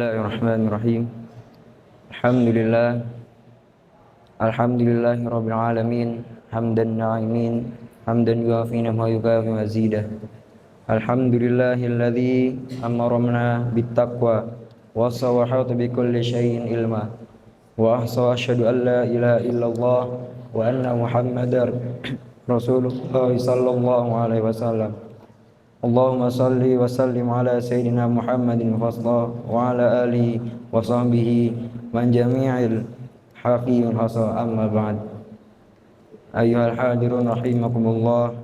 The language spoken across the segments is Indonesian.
Bismillahirrahmanirrahim. Alhamdulillahirabbil alamin, hamdan na'imin, hamdan yuafi wa yukafi mazidah. Alhamdulillahilladzi amarna bittaqwa wa sawahata bikulli syai'in ilma. Wa ahsa asyhadu an la ilaha illallah wa anna Muhammadar Rasulullah sallallahu alaihi wasallam. Allahumma salli wa sallim ala sayyidina Muhammadin fasla wa ala alihi wa sahbihi man jami'il haqiqin hasa amma ba'd. Ayyuhal hadirun rahimakumullah,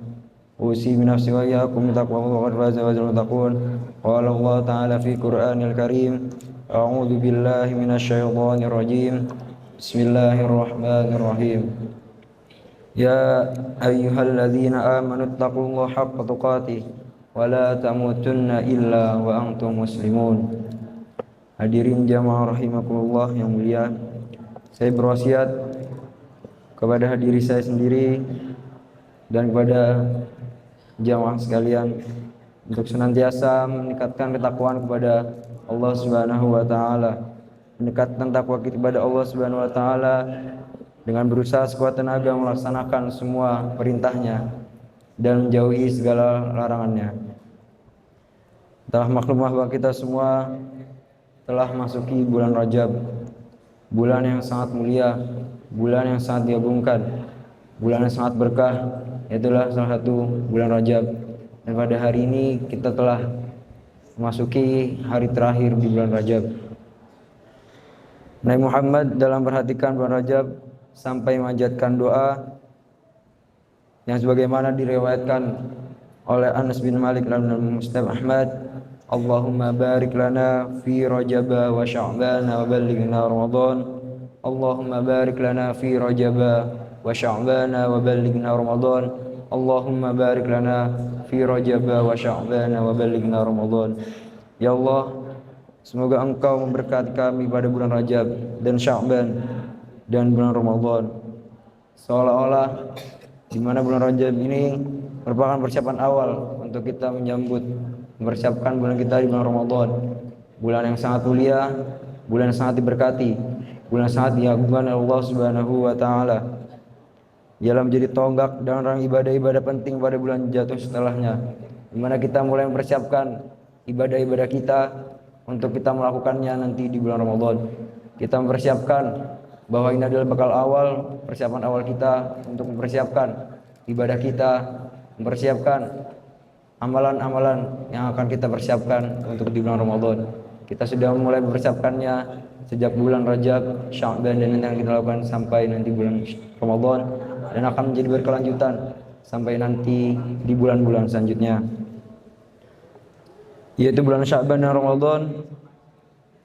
usi bi nafsi wa iyyakum taqwa qad faza wal muttaqun. Qala Allah ta'ala fi Qur'anil Karim, a'udzu billahi minasy syaithanir rajim. Bismillahirrahmanirrahim. Ya ayyuhalladzina amanu taqullaha haqqa tuqatih wa la tamutunna illa wa antum muslimun. Hadirin jamaah rahimakumullah yang mulia, saya berwasiat kepada diri saya sendiri dan kepada jamaah sekalian untuk senantiasa meningkatkan ketakwaan kepada Allah Subhanahu wa taala, meningkatkan takwa kita kepada Allah Subhanahu wa taala dengan berusaha sekuat tenaga melaksanakan semua perintahnya dan menjauhi segala larangannya. Telah maklum bahwa kita semua telah masuki bulan Rajab, bulan yang sangat mulia, bulan yang sangat diagungkan, bulan yang sangat berkah. Itulah salah satu bulan Rajab. Dan pada hari ini kita telah memasuki hari terakhir di bulan Rajab. Nabi Muhammad dalam perhatikan bulan Rajab sampai memanjatkan doa yang sebagaimana diriwayatkan oleh Anas bin Malik dalam Musnad Ahmad, Allahumma barik lana fi Rajab wa Sya'ban wa ballighna Ramadan. Allahumma barik lana fi Rajab wa Sya'ban wa ballighna Ramadan. Allahumma barik lana fi Rajab wa Sya'ban wa ballighna Ramadan. Ya Allah, semoga Engkau memberkati kami pada bulan Rajab dan Sya'ban dan bulan Ramadan. Seolah-olah di mana bulan Rajab ini merupakan persiapan awal untuk kita menyambut, mempersiapkan bulan kita di bulan Ramadan, bulan yang sangat mulia, bulan yang sangat diberkati, bulan yang sangat diagungkan oleh Allah Subhanahu wa taala. Ialah menjadi tonggak dan orang ibadah-ibadah penting pada bulan jatuh setelahnya, di mana kita mulai mempersiapkan ibadah-ibadah kita untuk kita melakukannya nanti di bulan Ramadan. Kita mempersiapkan bahwa ini adalah bekal awal, persiapan awal kita untuk mempersiapkan ibadah kita, mempersiapkan amalan-amalan yang akan kita persiapkan untuk di bulan Ramadan. Kita sudah mulai mempersiapkannya sejak bulan Rajab, Sya'ban, dan nanti yang kita lakukan sampai nanti bulan Ramadan, dan akan menjadi berkelanjutan sampai nanti di bulan-bulan selanjutnya, yaitu bulan Sya'ban dan Ramadan.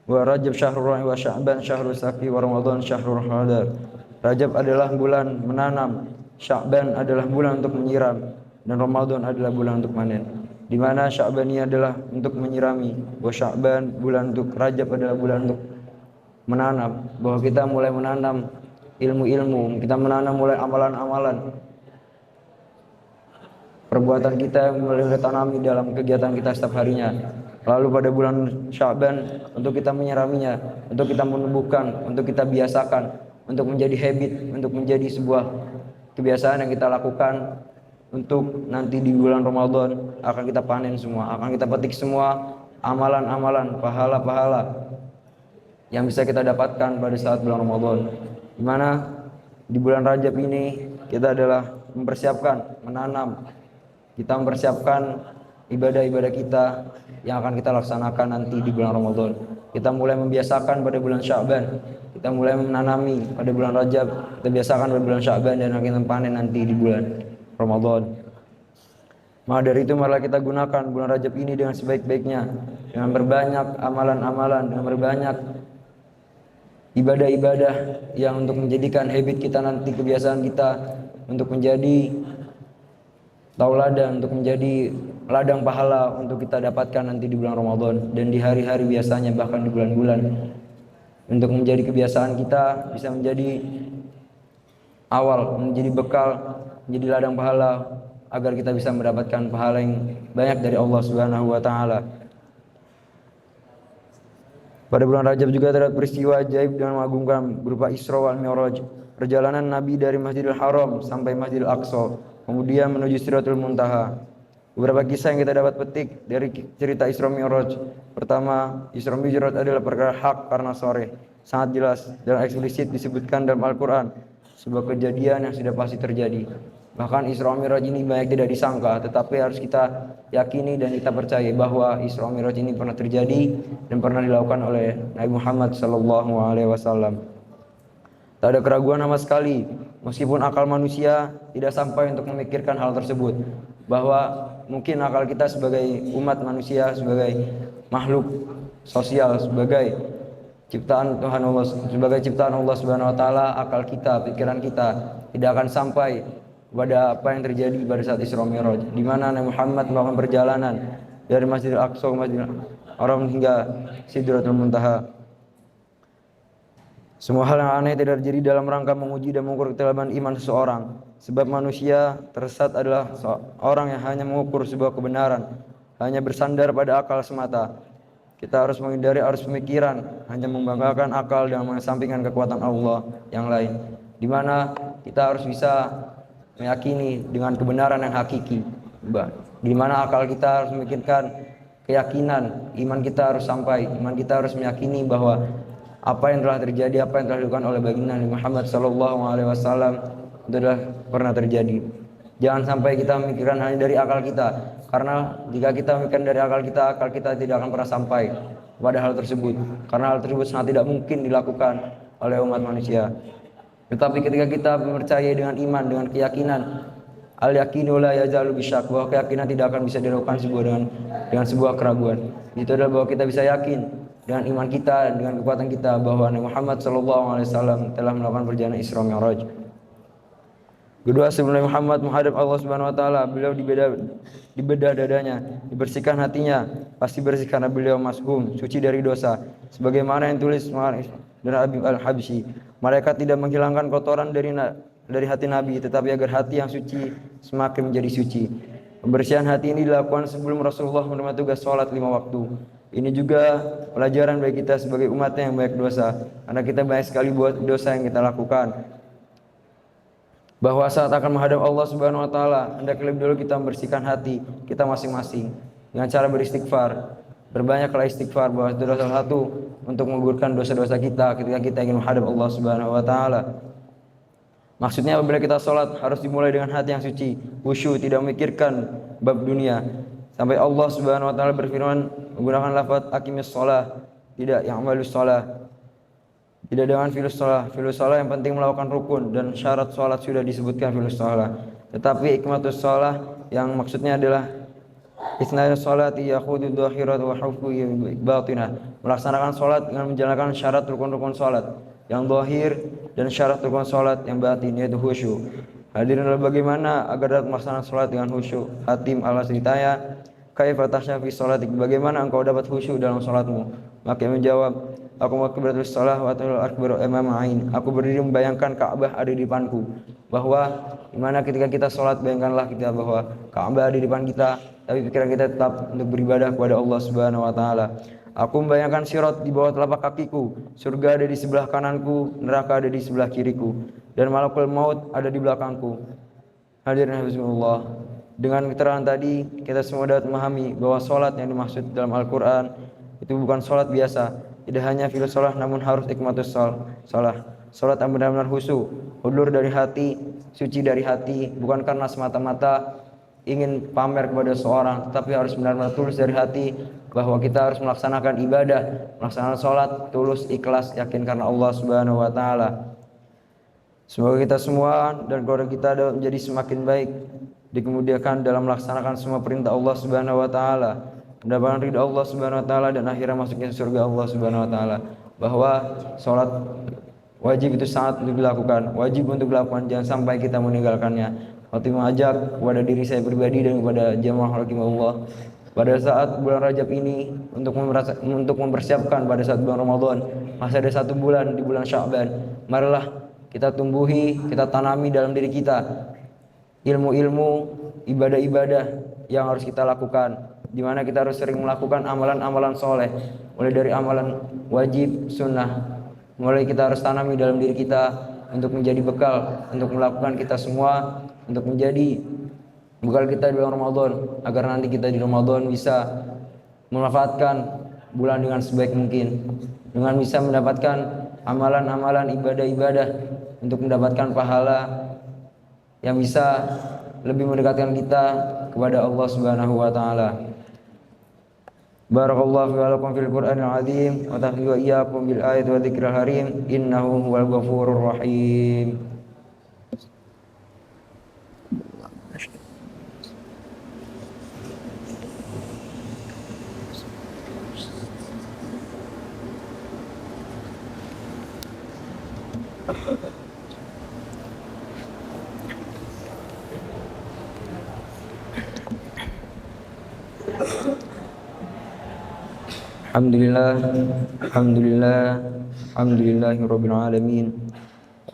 Wa Rajab syahrul ra'i wa Sya'ban syahrul saqi wa Ramadan syahrul hadar. Rajab adalah bulan menanam, Sya'ban adalah bulan untuk menyiram, dan Ramadan adalah bulan untuk panen. Di mana Sya'ban ini adalah untuk menyirami, wa Sya'ban bulan untuk, Rajab adalah bulan untuk menanam, bahwa kita mulai menanam ilmu-ilmu, kita menanam mulai amalan-amalan, perbuatan kita mulai ditanami dalam kegiatan kita setiap harinya. Lalu pada bulan Sya'ban untuk kita menyiraminya, untuk kita menumbuhkan, untuk kita biasakan, untuk menjadi habit, untuk menjadi sebuah kebiasaan yang kita lakukan, untuk nanti di bulan Ramadan akan kita panen semua, akan kita petik semua amalan-amalan, pahala-pahala yang bisa kita dapatkan pada saat bulan Ramadan. Di mana di bulan Rajab ini kita adalah mempersiapkan, menanam, kita mempersiapkan ibadah-ibadah kita yang akan kita laksanakan nanti di bulan Ramadan. Kita mulai membiasakan pada bulan Sya'ban, kita mulai menanami pada bulan Rajab, kita biasakan pada bulan Sya'ban, dan akan kita panen nanti di bulan Ramadan. Maka dari itu marilah kita gunakan bulan Rajab ini dengan sebaik-baiknya, dengan berbanyak amalan-amalan, dengan berbanyak ibadah-ibadah yang untuk menjadikan habit kita nanti, kebiasaan kita untuk menjadi tauladan, untuk menjadi ladang pahala untuk kita dapatkan nanti di bulan Ramadan dan di hari-hari biasanya, bahkan di bulan-bulan, untuk menjadi kebiasaan kita, bisa menjadi awal, menjadi bekal, menjadi ladang pahala, agar kita bisa mendapatkan pahala yang banyak dari Allah Subhanahu wa taala. Pada bulan Rajab juga terdapat peristiwa ajaib dan mengagumkan berupa Isra wal Mi'raj, perjalanan Nabi dari Masjidil Haram sampai Masjidil Aqsa, kemudian menuju Sidratul Muntaha. Beberapa kisah yang kita dapat petik dari cerita Isra Mi'raj. Pertama, Isra Mi'raj adalah perkara hak karena sore, sangat jelas dan eksplisit disebutkan dalam Al-Quran, sebuah kejadian yang sudah pasti terjadi. Bahkan Isra Mi'raj ini banyak tidak disangka, tetapi harus kita yakini dan kita percaya bahwa Isra Mi'raj ini pernah terjadi dan pernah dilakukan oleh Nabi Muhammad SAW. Tak ada keraguan sama sekali, meskipun akal manusia tidak sampai untuk memikirkan hal tersebut, bahwa mungkin akal kita sebagai umat manusia, sebagai makhluk sosial, sebagai ciptaan Tuhan Allah, sebagai ciptaan Allah Subhanahu wa taala, akal kita, pikiran kita tidak akan sampai pada apa yang terjadi pada saat Isra Mi'raj, di mana Nabi Muhammad melakukan perjalanan dari Masjidil Aqsa ke Masjidil Haram hingga Sidratul Muntaha. Semua hal yang aneh tidak terjadi dalam rangka menguji dan mengukur ketelabanan iman seseorang, sebab manusia tersesat adalah orang yang hanya mengukur sebuah kebenaran, hanya bersandar pada akal semata. Kita harus menghindari arus pemikiran, hanya membanggakan akal dan mengesampingkan kekuatan Allah yang lain, di mana kita harus bisa meyakini dengan kebenaran yang hakiki, di mana akal kita harus memikirkan keyakinan, iman kita harus sampai, iman kita harus meyakini bahwa apa yang telah terjadi, apa yang telah dilakukan oleh baginda Nabi Muhammad SAW itu adalah pernah terjadi. Jangan sampai kita memikirkan hanya dari akal kita, karena jika kita memikirkan dari akal kita tidak akan pernah sampai pada hal tersebut, karena hal tersebut sangat tidak mungkin dilakukan oleh umat manusia. Tetapi ketika kita percaya dengan iman, dengan keyakinan, al-yakinu la yazalu bisyak, bahwa keyakinan tidak akan bisa dilakukan dengan sebuah keraguan. Itu adalah bahwa kita bisa yakin dengan iman kita, dengan kekuatan kita, bahwa Nabi Muhammad SAW telah melakukan perjalanan Isra Mi'raj. Kedua, sebelum Nabi Muhammad menghadap Allah Subhanahu wa taala, beliau dibedah dadanya, dibersihkan hatinya, pasti bersih karena beliau mashum, suci dari dosa. Sebagaimana yang tulis dan Habib Al-Habsyi, mereka tidak menghilangkan kotoran dari hati Nabi, tetapi agar hati yang suci semakin menjadi suci. Pembersihan hati ini dilakukan sebelum Rasulullah menerima tugas sholat 5 waktu. Ini juga pelajaran bagi kita sebagai umatnya yang banyak dosa, karena kita banyak sekali buat dosa yang kita lakukan. Bahwa saat akan menghadap Allah Subhanahu wa taala, hendaknya lebih dulu kita membersihkan hati kita masing-masing dengan cara beristighfar. Berbanyaklah istighfar, bahwa itu adalah salah satu untuk menggugurkan dosa-dosa kita ketika kita ingin menghadap Allah Subhanahu wa taala. Maksudnya apabila kita sholat harus dimulai dengan hati yang suci, khusyuk, tidak memikirkan bab dunia. Sampai Allah Subhanahu wa taala berfirman menggunakan lafaz aqimis shalah, tidak ya'malus shalah. Tidak dengan filus shalah yang penting melakukan rukun dan syarat sholat sudah disebutkan filus shalah. Tetapi hikmatus shalah yang maksudnya adalah isna'us sholati yakhudu dhahirat wa hufu batinah, melaksanakan sholat dengan menjalankan syarat rukun-rukun sholat yang zahir dan syarat rukun sholat yang batin, yaitu khusyuk. Hadirin, bagaimana agar dapat melaksanakan sholat dengan khusyuk? Hatim al-Asri tanya, kaifa tahsya fi sholatik, bagaimana engkau dapat khusyuk dalam sholatmu? Maka ia menjawab, aku makbaratus shalah wa ta'ala akbaru amama ain, aku berdiri membayangkan Ka'bah ada di depanku. Bahwa dimana ketika kita sholat, bayangkanlah kita bahwa Ka'bah ada di depan kita, tapi pikiran kita tetap untuk beribadah kepada Allah Subhanahu wa taala. Aku membayangkan sirat di bawah telapak kakiku, surga ada di sebelah kananku, neraka ada di sebelah kiriku, dan malakul maut ada di belakangku. Hadirin hafizullah, dengan keterangan tadi kita semua dapat memahami bahwa sholat yang dimaksud dalam Al-Quran itu bukan sholat biasa, tidak hanya filus sholat, namun harus hikmatus sholat. Sholat yang benar-benar khusyuk, hudur dari hati, suci dari hati, bukan karena semata-mata ingin pamer kepada seorang, tetapi harus benar-benar tulus dari hati, bahwa kita harus melaksanakan ibadah, melaksanakan sholat tulus, ikhlas, yakin karena Allah Subhanahu wa taala. Semoga kita semua dan keluarga kita dapat menjadi semakin baik, dikemudiakan dalam melaksanakan semua perintah Allah Subhanahu wa taala, mendapatkan ridha Allah Subhanahu wa taala, dan akhirnya masuknya surga Allah Subhanahu wa taala. Bahwa sholat wajib itu sangat untuk dilakukan, wajib untuk dilakukan, jangan sampai kita meninggalkannya. Waktu mengajak kepada diri saya pribadi dan kepada jamaah rahimahullah pada saat bulan Rajab ini untuk mempersiapkan pada saat bulan Ramadan, masih ada 1 bulan di bulan Sya'ban. Marilah kita tumbuhi, kita tanami dalam diri kita ilmu-ilmu, ibadah-ibadah yang harus kita lakukan. di mana kita harus sering melakukan amalan-amalan soleh, mulai dari amalan wajib, sunnah, mulai kita harus tanami dalam diri kita untuk menjadi bekal untuk melakukan kita semua, untuk menjadi bekal kita di bulan Ramadan, agar nanti kita di Ramadan bisa memanfaatkan bulan dengan sebaik mungkin, dengan bisa mendapatkan amalan-amalan ibadah-ibadah untuk mendapatkan pahala yang bisa lebih mendekatkan kita kepada Allah Subhanahu wa taala. Barakallahu fi lakum fil Qur'anil azim wa tafi wa iyyakum bil ayati wa dzikril harim innahu huwal ghafurur rahim. Alhamdulillah, alhamdulillah, alhamdulillahirabbil alamin.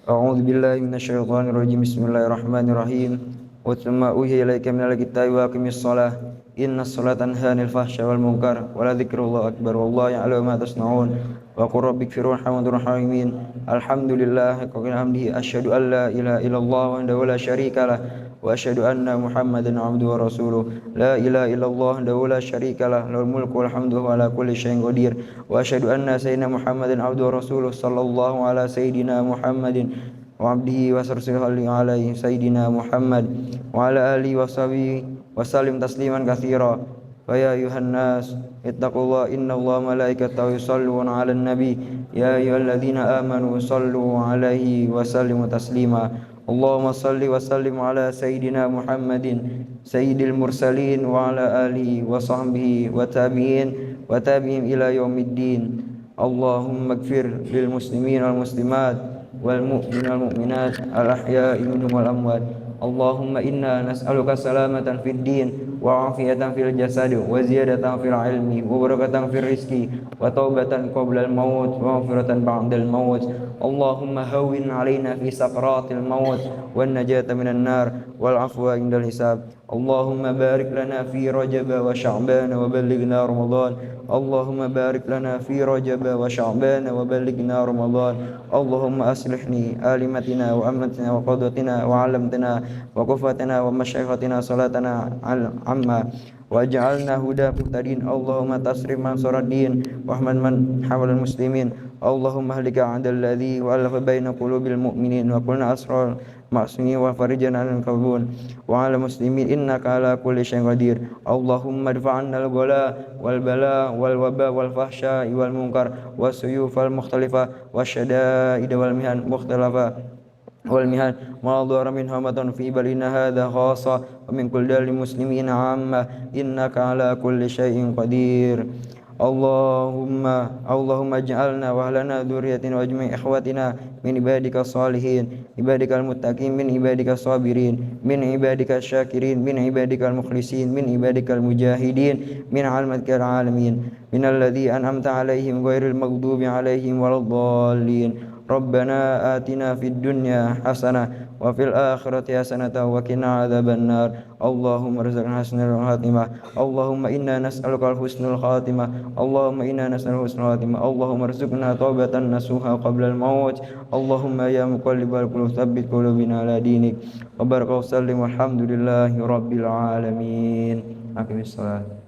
A'udzu billahi minasyaitonir rajim. Bismillahirrahmanirrahim. Wa tsumma uhiya ilaika minal kitabi wa aqimis shalah. Innas sholata tanha 'anil fahsya'i wal munkar wa la dzikrullahi akbar wallahu ya'lamu ma tasna'un. Wa qur rabbighfir warhamhum rahimin. Alhamdulillah wa bihamdihi asyhadu an la ilaha illallah wahdahu la syarikalah wa asyhadu anna Muhammadan 'abduhu wa rasuluh. La ilaha illallah wahdahu la syarikalah lahul mulku wal hamdu wa ala kulli syai'in qadir. Wa asyhadu anna sayyidina Muhammadan 'abduhu wa rasuluh sallallahu ala sayyidina Muhammadin wa abdihi wa rasulihi alaihi sayyidina Muhammad wa ala alihi wa sahbihi wa sallim tasliman katsira. Wa ya ayuhan nas ittaqullaha innallaha malaikatahu yusholluna 'alan nabi ya ayyuhalladzina amanu shallu 'alaihi wa sallimu taslima. Allahumma shalli wa sallim ala sayyidina Muhammadin sayyidil mursalin wa ala alihi wa sahbihi wa tabi'in ila yaumiddin. Allahumma ighfir lil muslimin wal muslimat wal mu'minin wal mu'minat al ahya'i minhum wal amwat. Allahumma inna nas'aluka salamatan fid din wa afiyatan fil jasad wa ziyadatan fil ilmi wa barakatan fil rizqi wa taubatan qabla al maut wa maghfiratan ba'da al maut. Allahumma hawwin 'alaina fi sakaratil maut wan najata minan nar wal afwa indal hisab. Allahumma barik lana fi Rajab wa Sya'ban wa ballighna Ramadan. Allahumma barik lana fi Rajab wa Sya'ban wa ballighna Ramadan. Allahumma aslihni alimatina wa ammatina wa qadatina wa 'alamtina wa kufatina wa masyaikhatina salatana amma waj'alna huda muhtadin. Allahumma tasrif man suraddin wa ahmad man hawalal muslimin. Allahumma hlika 'adal ladzi wa alafa baina qulubil mu'minin wa qulna asrar ma'sumi wa farijana al kabun wa ala muslimin innaka ala kulli syai'in qadir. Allahumma dfa'anna al-ghala wal bala wal waba wal fahsya wal munkar wasuyuf al mukhtalifa wasyada'id wal mihan mukhtalafa wal mihan ma dhara min hamatan fi balina hadha khassa wa min kulli dalil muslimin amma innaka ala kulli syai'in qadir. Allahumma ij'alna wa ahlana dzurriyyatina wa jami' ikhwatina min ibadika salihin ibadikal muttaqin min ibadika sabirin min ibadika syakirin min ibadikal mukhlisin min ibadikal mujahidin min almatikal alamin min alladzi an'amta alaihim ghairil maghdubi alaihim waladdallin. Rabbana atina fid dunya hasanah wa fil akhirati hasanah wa qina adzabannar. Allahumma rizqna husnul khatimah. Allahumma inna nas'aluka husnul khatimah. Allahumma inna nas'aluka husnul khatimah. Allahumma rizqna taubatan nasuha qabla al-maut. Allahumma ya muqallibal qulub tsabbit qulubana ala dinik. Wa barakallahu sallim walhamdulillahi rabbil alamin. Aqimis salat.